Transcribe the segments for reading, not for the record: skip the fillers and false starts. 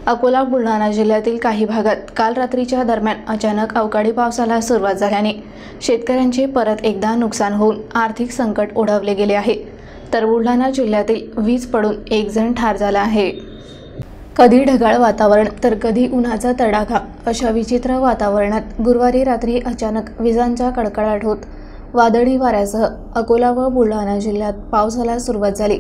अकोला बुलढाणा जिल्ह्यातील काही भागात काल रात्रीच्या दरम्यान अचानक अवकाळी पावसाला सुरुवात झाल्याने शेतकऱ्यांचे परत एकदा नुकसान होऊन आर्थिक संकट ओढवले गेले आहे। तर बुलढाणा जिल्ह्यातील वीज पडून एक जण ठार झाला आहे। कधी ढगाळ वातावरण तर कधी उन्हाचा तडाखा अशा विचित्र वातावरणात गुरुवारी रात्री अचानक विजांचा कडकडाट होत वादळी वाऱ्यासह अकोला व बुलढाणा जिल्ह्यात पावसाला सुरुवात झाली।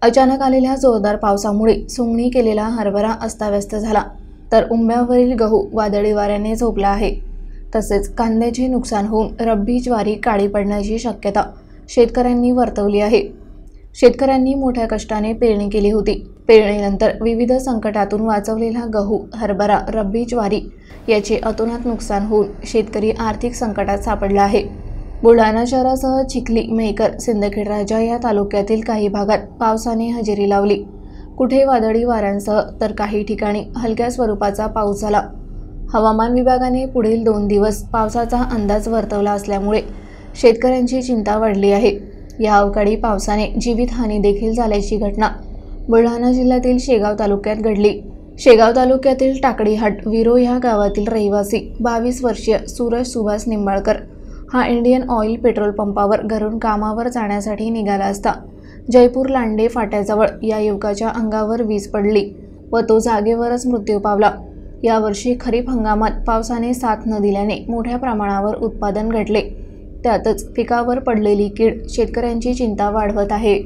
अचानक आलेल्या जोरदार पावसामुळे सोंगणी केलेला हरभरा अस्ताव्यस्त झाला, तर उंब्यावरील गहू वादळी वाऱ्याने झोपला आहे। तसेच कांद्याचे नुकसान होऊन रब्बी ज्वारी काळी पडण्याची शक्यता शेतकऱ्यांनी वर्तवली आहे। शेतकऱ्यांनी मोठ्या कष्टाने पेरणी केली होती। पेरणीनंतर विविध संकटातून वाचवलेला गहू, हरभरा, रब्बी ज्वारी याचे अतोनात नुकसान होऊन शेतकरी आर्थिक संकटात सापडला आहे। बुलढाणा शहरासह चिखली, मेहकर, सिंदखेड राजा या तालुक्यातील काही भागात पावसाने हजेरी लावली। कुठे वादळी वाऱ्यांसह तर काही ठिकाणी हलक्या स्वरूपाचा पाऊस झाला। हवामान विभागाने पुढील 2 दिवस पावसाचा अंदाज वर्तवला असल्यामुळे शेतकऱ्यांची चिंता वाढली आहे। या अवकाळी पावसाने जीवितहानी देखील झाल्याची घटना बुलढाणा जिल्ह्यातील शेगाव तालुक्यात घडली। शेगाव तालुक्यातील टाकडीहाट विरो या गावातील रहिवासी 22 वर्षीय सूरज सुभाष निंबाळकर हा इंडियन ऑइल पेट्रोल पंपावर घरून कामावर जाण्यासाठी निघाला असता जयपूर लांडे फाट्याजवळ या युवकाच्या अंगावर वीज पडली व तो जागेवरच मृत्यू पावला। यावर्षी खरीप हंगामात पावसाने साथ न दिल्याने मोठ्या प्रमाणावर उत्पादन घटले। त्यातच पिकावर पडलेली कीड शेतकऱ्यांची चिंता वाढवत आहे।